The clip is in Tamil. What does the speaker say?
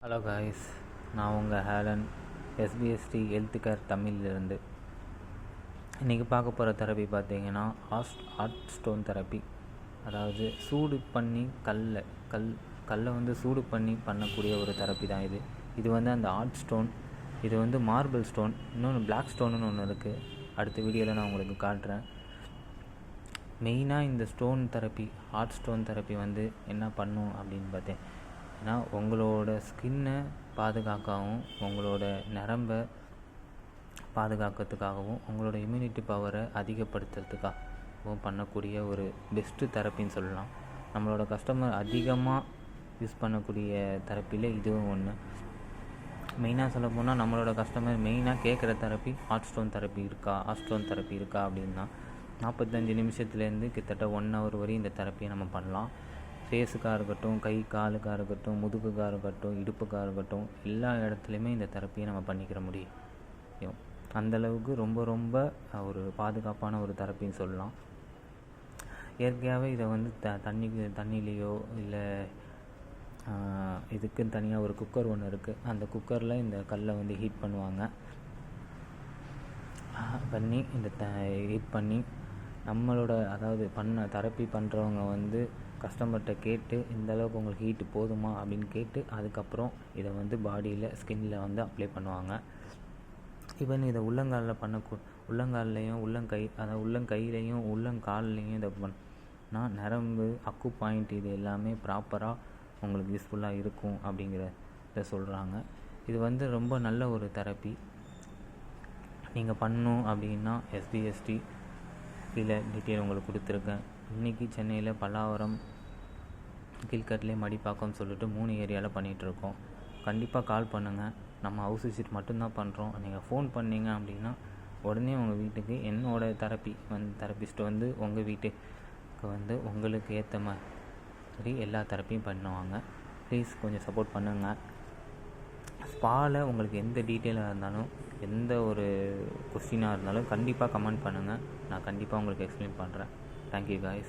ஹலோ காய்ஸ், நான் உங்கள் ஹேலன் எஸ்பிஎஸ்டி ஹெல்த் கேர் தமிழ்லேருந்து. இன்றைக்கி பார்க்க போகிற தெரப்பி பார்த்தீங்கன்னா ஹாட் ஸ்டோன் தெரப்பி. அதாவது சூடு பண்ணி கல்லை வந்து சூடு பண்ணி பண்ணக்கூடிய ஒரு தெரப்பி தான் இது. இது வந்து அந்த ஹாட் ஸ்டோன், இது வந்து மார்பிள் ஸ்டோன், இன்னொன்று பிளாக் ஸ்டோனுன்னு ஒன்று இருக்குது. அடுத்த வீடியோவில் நான் உங்களுக்கு காட்டுறேன். மெயினாக இந்த stone therapy, hot stone therapy வந்து என்ன பண்ணும் அப்படின்னு பார்த்தேன். ஏன்னா உங்களோட ஸ்கின்னை பாதுகாக்கவும், உங்களோட நரம்பை பாதுகாக்கிறதுக்காகவும், உங்களோட இம்யூனிட்டி பவரை அதிகப்படுத்துறதுக்காகவும் பண்ணக்கூடிய ஒரு பெஸ்ட்டு தெரப்பின்னு சொல்லலாம். நம்மளோட கஸ்டமர் அதிகமாக யூஸ் பண்ணக்கூடிய தெரப்பியில் இதுவும் ஒன்று. மெயினாக சொல்ல போனால் நம்மளோட கஸ்டமர் மெயினாக கேட்குற தெரப்பி ஹாட் ஸ்டோன் தெரப்பி இருக்கா அப்படின்னா 45 நிமிஷத்துலேருந்து கிட்டத்தட்ட 1 hour வரையும் இந்த தெரப்பியை நம்ம பண்ணலாம். ஃபேஸுக்காக இருக்கட்டும், கை காலுக்காக இருக்கட்டும், முதுகுக்காக இருக்கட்டும், இடுப்புக்காக இருக்கட்டும், எல்லா இடத்துலையுமே இந்த தெரப்பியை நம்ம பண்ணிக்கிற முடியும். அந்தளவுக்கு ரொம்ப ஒரு பாதுகாப்பான ஒரு தெரப்பின்னு சொல்லலாம். இயற்கையாகவே இதை வந்து தண்ணிலேயோ இல்லை இதுக்குன்னு தனியாக ஒரு குக்கர் ஒன்று இருக்குது. அந்த குக்கரில் இந்த கல்லை வந்து ஹீட் பண்ணி நம்மளோட அதாவது தெரப்பி பண்ணுறவங்க வந்து கஸ்டமர்கிட்ட கேட்டு இந்தளவுக்கு உங்களுக்கு ஹீட்டு போதுமா அப்படின்னு கேட்டு அதுக்கப்புறம் இதை வந்து பாடியில் ஸ்கின்னில் வந்து அப்ளை பண்ணுவாங்க. ஈவன் இதை உள்ளங்கால்லையும் உள்ளங்கையிலையும் உள்ளங்கால்லையும் இதை பண்ணால் நரம்பு அக்கு பாயிண்ட் இது எல்லாமே ப்ராப்பராக உங்களுக்கு யூஸ்ஃபுல்லாக இருக்கும் அப்படிங்கிறத சொல்கிறாங்க. இது வந்து ரொம்ப நல்ல ஒரு தெரப்பி. நீங்கள் பண்ணணும் அப்படின்னா எஸ்பிஎஸ்டி கீழே டீட்டெயில் உங்களுக்கு கொடுத்துருக்கேன். இன்றைக்கி சென்னையில் பல்லாவரம், கீழ்கட்லே, மடிப்பாக்கம் சொல்லிட்டு 3 ஏரியாவில் பண்ணிகிட்ருக்கோம். கண்டிப்பாக கால் பண்ணுங்கள். நம்ம ஹவுஸ் விசிட் மட்டும்தான் பண்ணுறோம். நீங்கள் ஃபோன் பண்ணிங்க அப்படின்னா உடனே உங்கள் வீட்டுக்கு என்னோடய தெரப்பிஸ்ட் வந்து உங்கள் வீட்டுக்கு வந்து உங்களுக்கு ஏற்ற மாதிரி எல்லா தெரப்பியும் பண்ணுவாங்க. ப்ளீஸ் கொஞ்சம் சப்போர்ட் பண்ணுங்கள். ஸ்பாவில் உங்களுக்கு எந்த டீட்டெயிலாக இருந்தாலும், எந்த ஒரு கொஸ்டினாக இருந்தாலும் கண்டிப்பாக கமெண்ட் பண்ணுங்கள். நான் கண்டிப்பாக உங்களுக்கு எக்ஸ்பிளைன் பண்ணுறேன். Thank you guys.